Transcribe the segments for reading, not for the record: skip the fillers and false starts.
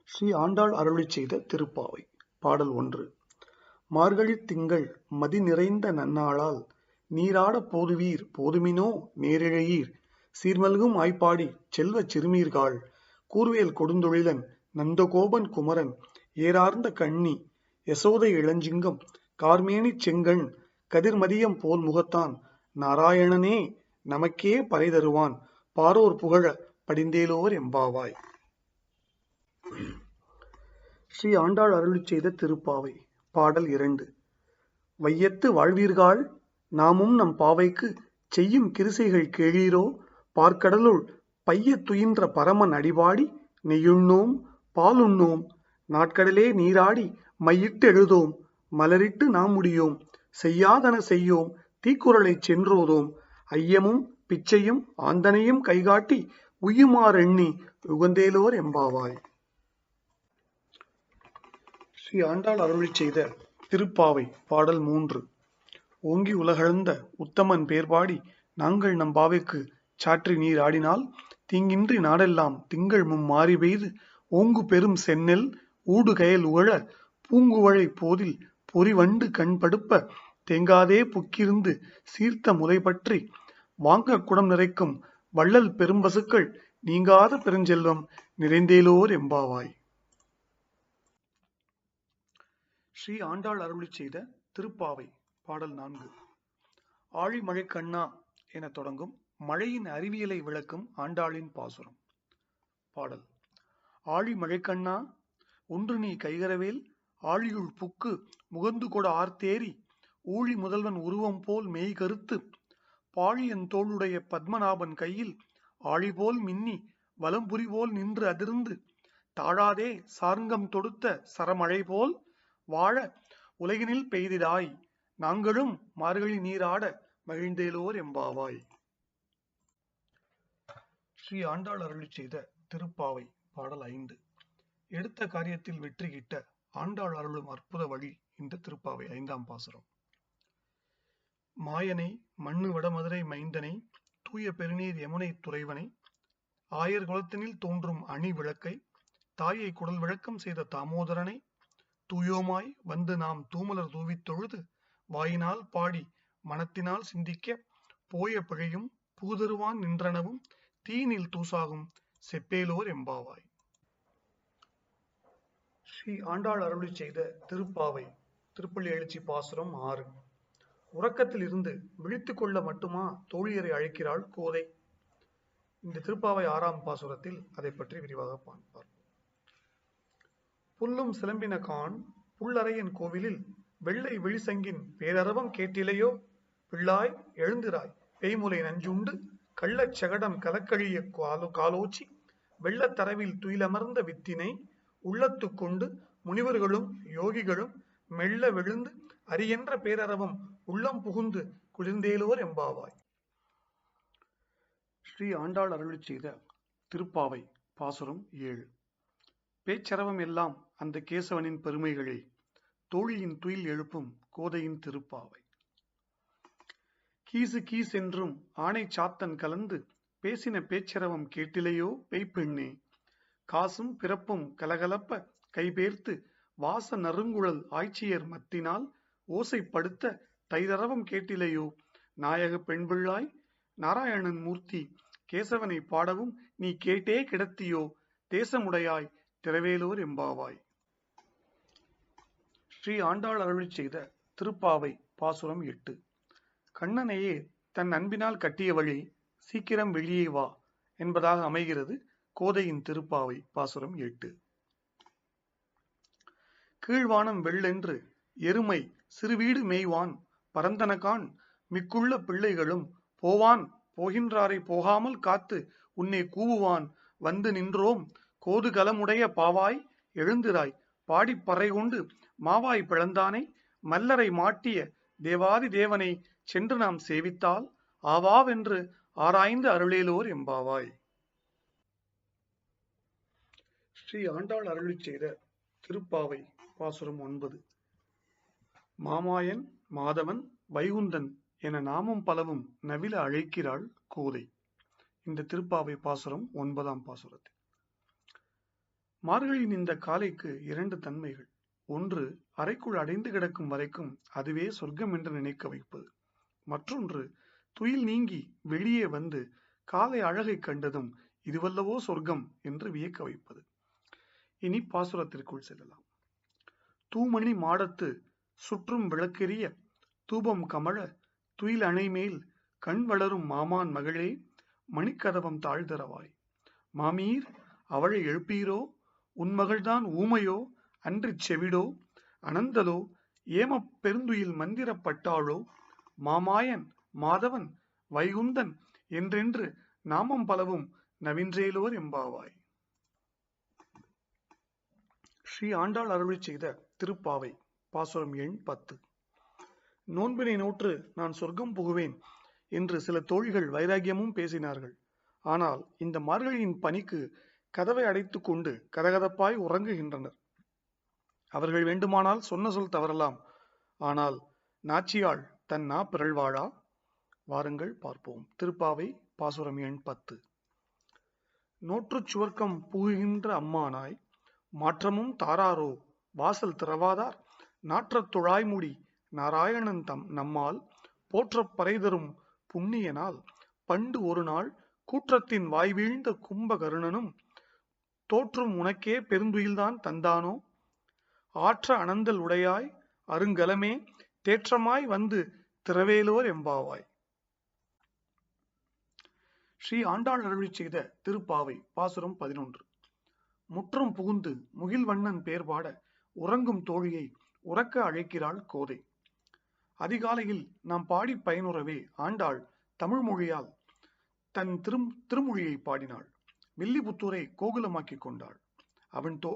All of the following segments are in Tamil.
ஸ்ரீ ஆண்டாள் அருளிச் செய்த திருப்பாவை பாடல் 1. மார்கழித் திங்கள் மதி நிறைந்த நன்னாளால் நீராடப் போதுவீர் போதுமினோ நேரிழையீர் சீர்மல்கும் ஆய்ப்பாடிச் செல்வச் சிறுமீர்காள் கூர்வேல் கொடுந்தொழிலன் நந்தகோபன் குமரன் ஏரார்ந்த கண்ணி யசோதை இளஞ்சிங்கம் கார்மேனிச் செங்கண் கதிர்மதியம் போல் முகத்தான் நாராயணனே நமக்கே பறை தருவான் பாரோர் புகழப் படிந்தேலோர் எம்பாவாய். ஸ்ரீ ஆண்டாள் அருளிச் செய்த திருப்பாவை பாடல் 2. வையத்து வாழ்வீர்காள் நாமும் நம் பாவைக்கு செய்யும் கிருசைகள் கேளீரோ பார்க்கடலுள் பையத் துயின்ற பரமன் அடிபாடி நெய்யுண்ணோம் பாலுண்ணோம் நாட்கடலே நீராடி மையிட்டு எழுதோம் மலரிட்டு நாம் முடியோம் செய்யாதன செய்யோம் தீக்குறளைச் சென்றோதோம் ஐயமும் பிச்சையும் ஆந்தனையும் கைகாட்டி உய்யுமாறெண்ணி உகந்தேலோர் எம்பாவாய். ஸ்ரீ ஆண்டாள் அருளிச் செய்த திருப்பாவை பாடல் 3. ஓங்கி உலகளந்த உத்தமன் பேர்பாடி நாங்கள் நம் பாவைக்கு சாற்றி நீர் ஆடினால் தீங்கின்றி நாடெல்லாம் திங்கள் மாறி பெய்து ஓங்கு பெரும் செந்நெல் ஊடு கயல் உழ பூங்குவளை போதில் பொறிவண்டு கண் படுப்ப தேங்காதே புக்கிருந்து சீர்த்த முலை பற்றி வாங்க குடம் நிறைக்கும் வள்ளல் பெரும்பசுக்கள் நீங்காத பெருஞ்செல்வம் நிறைந்தேலோர் எம்பாவாய். ஸ்ரீ ஆண்டாள் அருளிச் செய்த திருப்பாவை பாடல் 4. ஆழி மழை கண்ணா என தொடங்கும் மழையின் அறிவியலை விளக்கும் ஆண்டாளின் பாசுரம். பாடல். ஆழி மழை கண்ணா ஒன்று நீ கைகரவேல் ஆழியுள் புக்கு முகந்து கொட ஆர்த்தேரி ஊழி முதல்வன் உருவம் போல் மெய் கருத்து பாழியன் தோளுடைய பத்மநாபன் கையில் ஆழி போல் மின்னி வலம்புரி போல் நின்று அதிர்ந்து தாழாதே சார்ங்கம் தொடுத்த சரமழை போல் வாழ உலகினில் பெய்திடாய் நாங்களும் மார்கழி நீராட மகிழ்ந்தேலோர் எம்பாவாய். ஸ்ரீ ஆண்டாள் அருளிச் செய்த திருப்பாவை பாடல் 5. எடுத்த காரியத்தில் வெற்றி கிட்ட ஆண்டாள் அருளும் அற்புத வழி இந்த திருப்பாவை 5ஆம் பாசுரம். மாயனை மண்ணு வடமதுரை மைந்தனை தூய பெருநீர் யமுனை துறைவனை ஆயர் குலத்தினில் தோன்றும் அணி விளக்கை தாயை குடல் விளக்கம் செய்த தாமோதரனை தூயோமாய் வந்து நாம் தூமலர் தூவித் தொழுது வாயினால் பாடி மனத்தினால் சிந்திக்க போய பிழையும் பூதருவான் நின்றனவும் தீனில் தூசாகும் செப்பேலோர் எம்பாவாய். ஸ்ரீ ஆண்டாள் அருளிச் செய்த திருப்பாவை திருப்பள்ளி எழுச்சி பாசுரம் 6. உறக்கத்தில் இருந்து விழித்துக் கொள்ள மட்டுமா தோழியரை அழைக்கிறாள் கோதை. இந்த திருப்பாவை 6ஆம் பாசுரத்தில் அதை பற்றி விரிவாக பார்ப்போம். புல்லும் சிலம்பின கான் புல்லறையன் கோவிலில் வெள்ளை விழிசங்கின் பேரரவம் கேட்டிலையோ பிள்ளாய் எழுந்திராய் பேய்முலை நஞ்சுண்டு கள்ளச் சகடம் கலக்கழிய காலோச்சி வெள்ளத்தரவில் துயிலமர்ந்த வித்தினை உள்ளத்து கொண்டு முனிவர்களும் யோகிகளும் மெல்ல விழுந்து அரியென்ற பேரரவம் உள்ளம் புகுந்து குளிர்ந்தேலோர் எம்பாவாய். ஸ்ரீ ஆண்டாள் அருளிச் செய்த திருப்பாவை பாசுரம் 7. பேச்சரவம் எல்லாம் அந்த கேசவனின் பெருமைகளே தோழியின் துயில் எழுப்பும் கோதையின் திருப்பாவை. கீசு கீஸ் என்றும் ஆணை சாத்தன் கலந்து பேசின பேச்சரவம் கேட்டிலையோ பெய்ப்பெண்ணே காசும் பிறப்பும் கலகலப்ப கைபேர்த்து வாச நறுங்குழல் ஆய்ச்சியர் மத்தினால் ஓசைப்படுத்த தைரரவம் கேட்டிலையோ நாயக பெண்பிள்ளாய் நாராயணன் மூர்த்தி கேசவனை பாடவும் நீ கேட்டே கிடத்தியோ தேசமுடையாய் திரவேலோர் எம்பாவாய். ஸ்ரீ ஆண்டாள் அருளிச் செய்த திருப்பாவை பாசுரம் 8. கண்ணனையே தன் அன்பினால் கட்டிய வழி சீக்கிரம் வெளியே வா என்பதாக அமைகிறது கோதையின் திருப்பாவை பாசுரம் 8. கீழ்வானம் வெள்ளென்று எருமை சிறுவீடு மேய்வான் பரந்தனகான் மிக்குள்ள பிள்ளைகளும் போவான் போகின்றாரை போகாமல் காத்து உன்னை கூவுவான் வந்து நின்றோம் கோது கலமுடைய பாவாய் எழுந்திராய் பாடிப்பறை கொண்டு மாவாய் பிளந்தானை மல்லரை மாட்டிய தேவாதி தேவனை சென்று நாம் சேவித்தால் ஆவாவென்று ஆராய்ந்து அருளேலோர் எம்பாவாய். ஸ்ரீ ஆண்டாள் அருளிச் செய்த திருப்பாவை பாசுரம் 9. மாமாயன் மாதவன் வைகுந்தன் என நாமும் பலவும் நவில அழைக்கிறாள் கோதை. இந்த திருப்பாவை பாசுரம் 9ஆம் பாசுரத்தில் மார்கழியின் இந்த காலைக்கு இரண்டு தன்மைகள். ஒன்று, அறைக்குள் அடைந்து கிடக்கும் வரைக்கும் அதுவே சொர்க்கம் என்று நினைக்க வைப்பது. மற்றொன்று, துயில் நீங்கி வெளியே வந்து காலை அழகை கண்டதும் இதுவல்லவோ சொர்க்கம் என்று வியக்க வைப்பது. இனி பாசுரத்திற்குள் செல்லலாம். தூமணி மாடத்து சுற்றும் விளக்கெரிய தூபம் கமழ துயில் அணைமேல் கண் வளரும் மாமான் மகளே மணிக்கதவம் தாழ்தரவாய். மாமீர் அவளை எழுப்பீரோ, உன்மகள்தான் ஊமையோ அன்றிச் செவிடோ அனந்தலோ ஏமப் பெருந்துயில் மந்திரப்பட்டாளோ மாமாயன் மாதவன் வைகுந்தன் என்றென்று நாமம் பலவும் நவின்றேலோர் எம்பாவாய். ஸ்ரீ ஆண்டாள் அருளிச் செய்த திருப்பாவை பாசுரம் எண் 10. நோன்பினை நோற்று நான் சொர்க்கம் புகுவேன் என்று சில தோழிகள் வைராகியமும் பேசினார்கள். ஆனால் இந்த மார்கழியின் பனிக்கு கதவை அடைத்துக் கொண்டு கதகதப்பாய் உறங்குகின்றனர். அவர்கள் வேண்டுமானால் சொன்ன சொல் தவறலாம், ஆனால் நாச்சியாள் தன் நா பிறழ்வாளா? வாருங்கள் பார்ப்போம். திருப்பாவை பாசுரம் எண் 10. நோற்றுச் சுவர்க்கம் புகுகின்ற அம்மானாய் மாற்றமும் தாராரோ வாசல் திறவாதார் நாற்றத் துழாய்முடி நாராயணன் நம்மால் போற்றப் பறைதரும் புண்ணியனால் பண்டு ஒரு நாள் கூற்றத்தின் வாய்வீழ்ந்த கும்பகருணனும் தோற்றும் உனக்கே பெருந்துயில்தான் தந்தானோ ஆற்ற அனந்தல் உடையாய் அருங்கலமே தேற்றமாய் வந்து திரவேலோர் எம்பாவாய். ஸ்ரீ ஆண்டாள் அருளிச் செய்த திருப்பாவை பாசுரம் 11. முற்றம் புகுந்து முகில்வண்ணன் பேர்பாட உறங்கும் தோழியை உறக்க அழைக்கிறாள் கோதை. அதிகாலையில் நாம் பாடி பயனுறவே ஆண்டாள் தமிழ் மொழியால் தன் திருமொழியை பாடினாள். வில்லிபுத்தூரை கோகுலமாக்கிக் கொண்டாள்.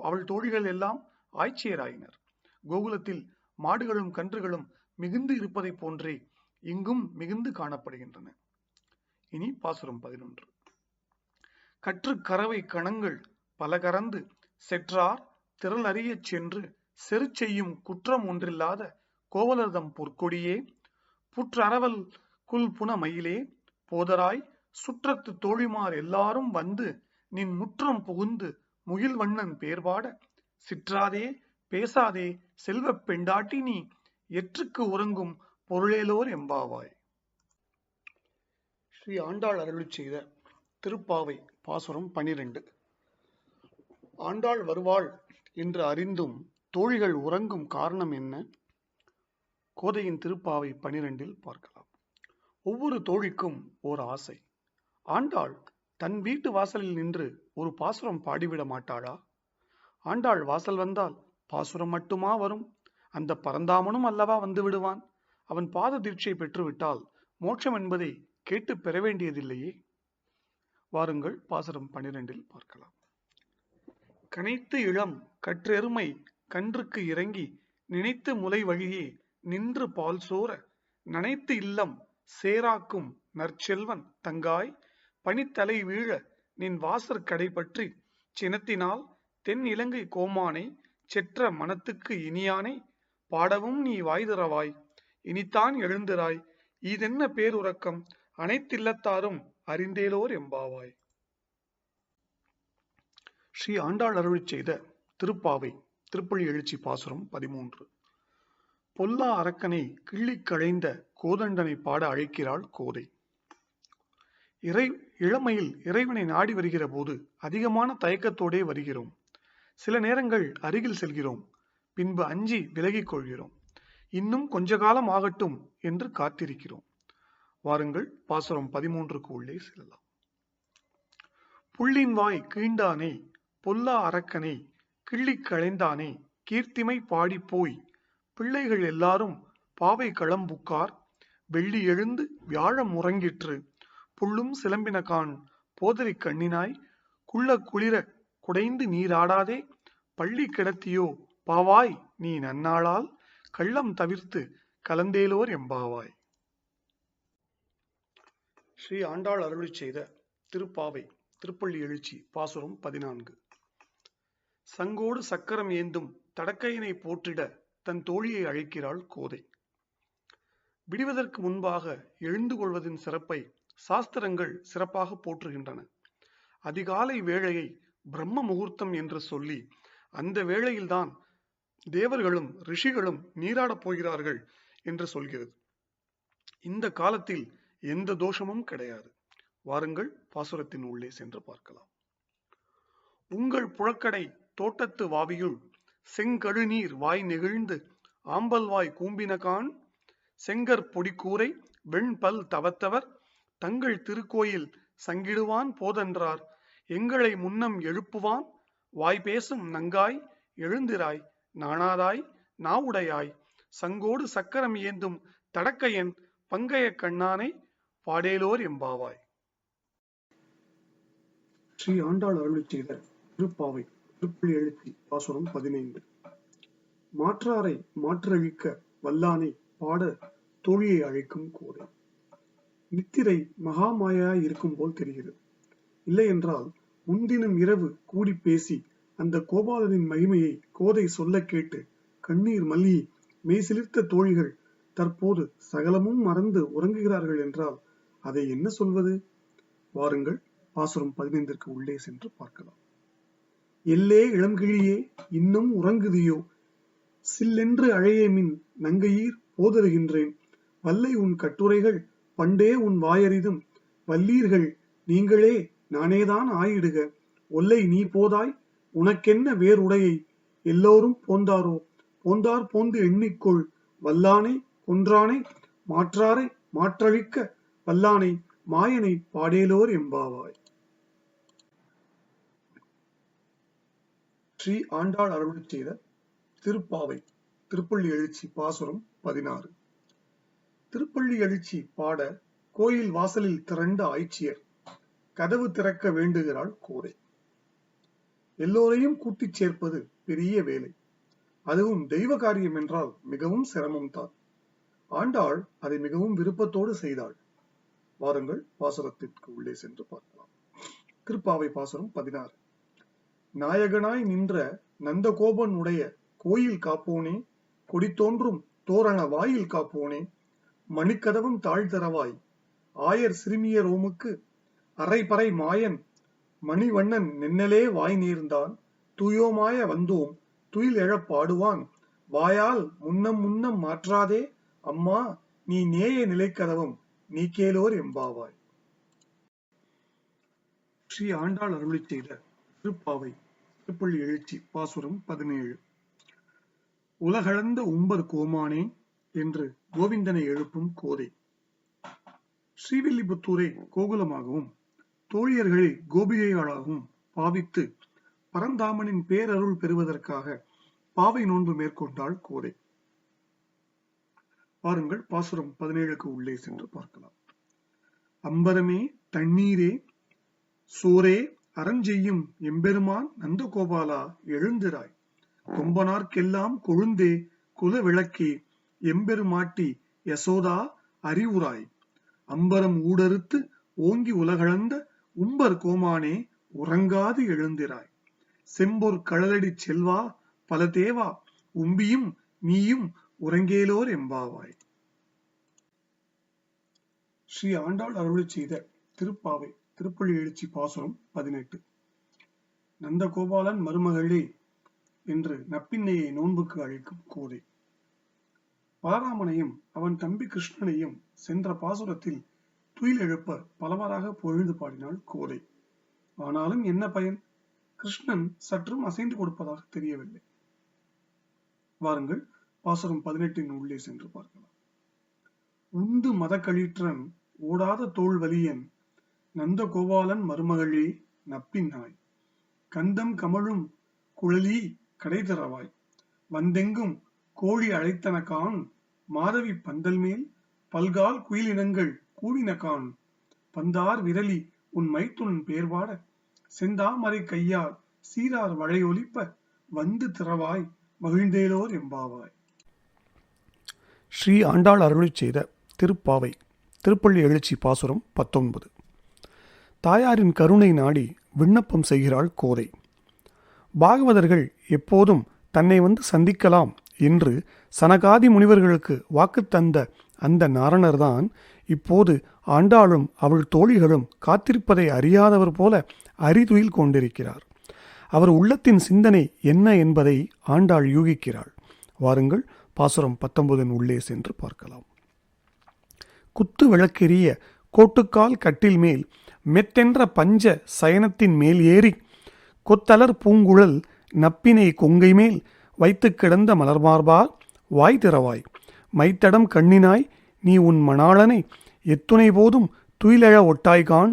அவள் தோழிகள் எல்லாம் ஆய்ச்சியராயினர். கோகுலத்தில் மாடுகளும் கன்றுகளும் மிகுந்து இருப்பதை போன்றே இங்கும் மிகுந்து காணப்படுகின்றன. இனி பாசுரம் 11. கற்று கறவை கணங்கள் பல கறந்து செற்றார் திரள் அறியச் சென்று செரு செய்யும் குற்றம் ஒன்றில்லாத கோவலர்தம் பொற்கொடியே புற்றரவல் குல் புன மயிலே போதராய் சுற்றத்து தோழிமார் எல்லாரும் வந்து நின் முற்றம் புகுந்து முகில்வண்ணன் பேர்பாட சிற்றாதே பேசாதே செல்வப் பெண்டாட்டி நீ எற்றுக்கு உறங்கும் பொருளேலோர் எம்பாவாய். ஸ்ரீ ஆண்டாள் அருளிச் செய்த திருப்பாவை பாசுரம் 12. ஆண்டாள் வருவாள் என்று அறிந்தும் தோழிகள் உறங்கும் காரணம் என்ன? கோதையின் திருப்பாவை 12 பார்க்கலாம். ஒவ்வொரு தோழிக்கும் ஓர் ஆசை. ஆண்டாள் தன் வீட்டு வாசலில் நின்று ஒரு பாசுரம் பாடிவிட மாட்டாளா? ஆண்டாள் வாசல் வந்தால் பாசுரம் மட்டுமா வரும்? அந்த பரந்தாமனும் அல்லவா வந்து விடுவான். அவன் பாத தீட்சை பெற்றுவிட்டால் மோட்சம் என்பதை கேட்டு பெற வேண்டியதில்லையே. வாருங்கள் பாசுரம் 12 பார்க்கலாம். கனைத்து இளம் கற்றெருமை கன்றுக்கு இறங்கி நினைத்து முலை வழியே நின்று பால் சோர நனைத்து இல்லம் சேராக்கும் நற்செல்வன் தங்காய் பனித்தலை வீழ நின் வாசற் கடை பற்றி சினத்தினால் தென் இலங்கை கோமானை செற்ற மனத்துக்கு இனியானை பாடவும் நீ வாய்திறவாய் இனித்தான் எழுந்திராய் இதென்ன பேருறக்கம் அனைத்தில்லத்தாரும் அறிந்தேலோர் எம்பாவாய். ஸ்ரீ ஆண்டாள் அருளிச் செய்த திருப்பாவை திருப்பள்ளி எழுச்சி பாசுரம் 13. பொல்லா அரக்கனை கிள்ளிக் களைந்த கோதண்டனை பாட அழைக்கிறாள் கோதை. இளமையில் இறைவனை நாடி வருகிற போது அதிகமான தயக்கத்தோடே வருகிறோம். சில நேரங்கள் அருகில் செல்கிறோம், பின்பு அஞ்சி விலகிக் கொள்கிறோம். இன்னும் கொஞ்ச காலம் ஆகட்டும் என்று காத்திருக்கிறோம். வாருங்கள் பாசுரம் 13க்கு உள்ளே செல்லலாம். புள்ளின் வாய் கீண்டானே பொல்லா அரக்கனை கிள்ளிக் களைந்தானே கீர்த்திமை பாடி போய் பிள்ளைகள் எல்லாரும் பாவை களம்புக்கார் வெள்ளி எழுந்து வியாழம் உறங்கிற்று புள்ளும் சிலம்பினகான் போதரி கண்ணினாய் குள்ள குளிர குடைந்து நீராடாதே பள்ளி கிடத்தியோ பாவாய் நீ நன்னாளால் கள்ளம் தவிர்த்து கலந்தேலோர் எம்பாவாய். ஸ்ரீ ஆண்டாள் அருளிச் செய்த திருப்பாவை திருப்பள்ளி எழுச்சி பாசுரம் 14. சங்கோடு சக்கரம் ஏந்தும் தடக்கையினை போற்றிட தன் தோழியை அழைக்கிறாள் கோதை. விடுவதற்கு முன்பாக எழுந்து கொள்வதின் சிறப்பை சாஸ்திரங்கள் சிறப்பாக போற்றுகின்றன. அதிகாலை வேளையை பிரம்ம முகூர்த்தம் என்று சொல்லி அந்த வேளையில்தான் தேவர்களும் ரிஷிகளும் நீராடப் போகிறார்கள் என்று சொல்கிறது. இந்த காலத்தில் எந்த தோஷமும் கிடையாது. வாருங்கள் பாசுரத்தின் உள்ளே சென்று பார்க்கலாம். உங்கள் புழக்கடை தோட்டத்து வாவியுள் செங்கழுநீர் வாய் நெகிழ்ந்து ஆம்பல்வாய் கூம்பினகான் செங்கற் பொடிக்கூரை வெண்பல் தவத்தவர் தங்கள் திருக்கோயில் சங்கிடுவான் போதென்றார் எங்களை முன்னம் எழுப்புவான் வாய்பேசும் நங்காய் எழுந்திராய் நாணாதாய் நாவுடையாய் சங்கோடு சக்கரம் ஏந்தும் தடக்கையன் பங்கைய கண்ணானை பாடேலோர் எம்பாவாய். ஸ்ரீ ஆண்டாள் அருளிச் செய்த திருப்பாவை திருப்புள்ளி எழுச்சி பாசுரம் 15. மாற்றாரை மாற்றழிக்க வல்லானை பாட தோழியை அழைக்கும் கோதை. நித்திரை மகாமாயாய் இருக்கும் போல் தெரிகிறது. இல்லை என்றால் முன்தினம் இரவு கூடி பேசி அந்த கோபாலனின் மகிமையை கோதை சொல்ல கேட்டு கண்ணீர் மல்லி மெய்சிலிர்த்த தோழிகள் தற்போது சகலமும் மறந்து உறங்குகிறார்கள் என்றால் அதை என்ன சொல்வது? வாருங்கள் பாசுரம் 15 உள்ளே சென்று பார்க்கலாம். எல்லே இளம்கிழியே இன்னும் உறங்குதியோ சில்லென்று அழையேமின் நங்கையீர் போதருகின்றேன் வல்லை உன் கட்டுரைகள் பண்டே உன் வாயறிதும் வல்லீர்கள் நீங்களே நானேதான் ஆயிடுக ஒல்லை நீ போதாய் உனக்கென்ன வேறுடையை எல்லோரும் போந்தாரோ போந்தார் போந்து எண்ணிக்கொள் வல்லானை கொன்றானை மாற்றாரை மாற்றழிக்க வல்லானை மாயனை பாடேலோர் எம்பாவாய். ஸ்ரீ ஆண்டாள் அருளிச் செய்த திருப்பாவை திருப்பள்ளி எழுச்சி பாசுரம் 16. திருப்பள்ளி எழுச்சி பாட கோயில் வாசலில் திரண்ட ஆய்ச்சியர் கதவு திறக்க வேண்டுகிறாள் கோதை. எல்லோரையும் கூட்டிச் சேர்ப்பது பெரிய வேலை. அதுவும் தெய்வ காரியம் என்றால் மிகவும் சிரமம் தான். ஆண்டாள் அதை மிகவும் விருப்பத்தோடு செய்தாள். வாருங்கள் பாசுரத்திற்கு உள்ளே சென்று பார்க்கலாம். திருப்பாவை பாசுரம் 16. நாயகனாய் நின்ற நந்தகோபன் உடைய கோயில் காப்போனே கொடித்தோன்றும் தோரண வாயில் காப்போனே மணிக்கதவம் தாழ்தரவாய் ஆயர் சிறுமிய ரோமுக்கு அரைப்பறை மாயன் மணிவண்ணன் நென்னலே வாய் நேர்ந்தான் தூயோமாய வந்தோம் துயில் எழப் பாடுவான் வாயால் முன்னம் முன்னம் மாற்றாதே அம்மா நீ நேய நிலைக்கதவம் நீ கேளோர் எம்பாவாய். ஸ்ரீ ஆண்டாள் அருளிச் செய்த திருப்பாவை திருப்பள்ளி எழுச்சி பாசுரம் 17. உலகளந்த உம்பர் கோமானே என்று கோவிந்தனை எழுப்பும் கோதை. ஸ்ரீவில்லிபுத்தூரை கோகுலமாகவும் தோழியர்களை கோபிகைகளாகவும் பாவித்து பரந்தாமனின் பேரருள் பெறுவதற்காக பாவை நோன்பு மேற்கொண்டாள் கோதை. பாருங்கள் பாசுரம் 17 உள்ளே சென்று பார்க்கலாம். அம்பரமே தண்ணீரே சோரே அறஞ்செய்யும் எம்பெருமான் நந்தகோபாலா எழுந்திராய் கொம்பனார்க்கெல்லாம் கொழுந்தே குல விளக்கே எம்பெருமாட்டி யசோதா அறிவுராய் அம்பரம் ஊடறுத்து ஓங்கி உலகளந்த உம்பர் கோமானே உறங்காது எழுந்திராய் செம்பொற் கழலடி செல்வா பல தேவா உம்பியும் நீயும் உறங்கேலோர் எம்பாவாய். ஸ்ரீ ஆண்டாள் அருளிச் செய்த திருப்பாவை திருப்பள்ளி எழுச்சி பாசுரம் 18. நந்தகோபாலன் மருமகளே என்று நப்பின்னையை நோன்புக்கு அழைக்கும் கோதை. பலராமனையும் அவன் தம்பி கிருஷ்ணனையும் சென்ற பாசுரத்தில் துயில் எழுப்ப பலவராக பொழுது பாடினாள் கோதை. ஆனாலும் என்ன பயன்? கிருஷ்ணன் சற்றும் அசைந்து கொடுப்பதாக தெரியவில்லை. வாருங்கள் பாசுரம் 18 உள்ளே சென்று பார்க்கலாம். உந்து மதக்களிற்றன் ஓடாத தோல் வலியன் நந்தகோபாலன் மருமகளே நப்பின்னாய் கந்தம் கமழும் குழலி கடை தரவாய் வந்தெங்கும் கோழி அழைத்தனகான் மாதவி பந்தல் மேல் பல்கால் குயிலினங்கள் கூவினகான் பந்தார் விரலி உன் மைத்துன் பேர்வாட செந்தாமரை கையால் சீரார் மழையொலிப்ப வந்து திறவாய் மகிழ்ந்தேலோர் எம்பாவாய். ஸ்ரீ ஆண்டாள் அருளிச் செய்த திருப்பாவை திருப்பள்ளி எழுச்சி பாசுரம் 19. தாயாரின் கருணை நாடி விண்ணப்பம் செய்கிறாள் கோதை. பாகவதர்கள் எப்போதும் தன்னை வந்து சந்திக்கலாம் என்று சனகாதி முனிவர்களுக்கு வாக்கு தந்த அந்த நாரணர்தான் இப்போது ஆண்டாளும் அவள் தோழிகளும் காத்திருப்பதை அறியாதவர் போல அரிதுயில் கொண்டிருக்கிறார். அவர் உள்ளத்தின் சிந்தனை என்ன என்பதை ஆண்டாள் யூகிக்கிறாள். வாருங்கள் பாசுரம் 19 உள்ளே சென்று பார்க்கலாம். குத்து விளக்கெரிய கோட்டுக்கால் கட்டில் மேல் மெத்தென்ற பஞ்ச சயனத்தின் மேல் ஏறி கொத்தலர் பூங்குழல் நப்பினை கொங்கை மேல் வைத்து கிடந்த மலர்மார்பா வாய் திறவாய் மைத்தடம் கண்ணினாய் நீ உன் மணாளனை எத்துணை போதும் துயிலெழ ஒட்டாய்கான்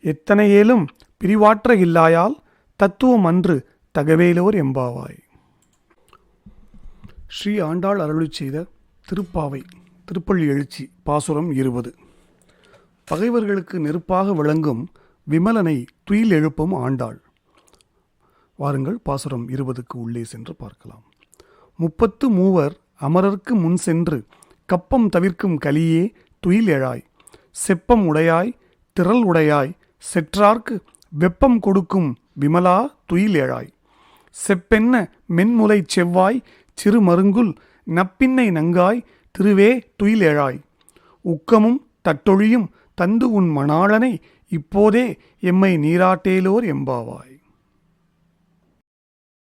எத்தனையேலும் பிரிவாற்ற இல்லாயால் தத்துவம் அன்று தகவேலோர் எம்பாவாய். ஸ்ரீ ஆண்டாள் அருளிச் செய்த திருப்பாவை திருப்பள்ளி எழுச்சி பாசுரம் 20. பகைவர்களுக்கு நெருப்பாக விளங்கும் விமலனை துயில் எழுப்பும் ஆண்டாள். வாருங்கள் பாசுரம் 20க்கு உள்ளே சென்று பார்க்கலாம். 33 அமரர்க்கு முன் சென்று கப்பம் தவிர்க்கும் கலியே துயில் எழாய் செப்பம் உடையாய் திரள் உடையாய் செற்றார்க்கு வெப்பம் கொடுக்கும் விமலா துயில் எழாய் செப்பென்ன மென்முலை செவ்வாய் சிறு மருங்குல் நப்பின்னை நங்காய் திருவே துயில் எழாய் உக்கமும் தட்டொழியும் தந்து உன் மணாளனை இப்போதே எம்மை நீராட்டேலோர் எம்பாவாய்.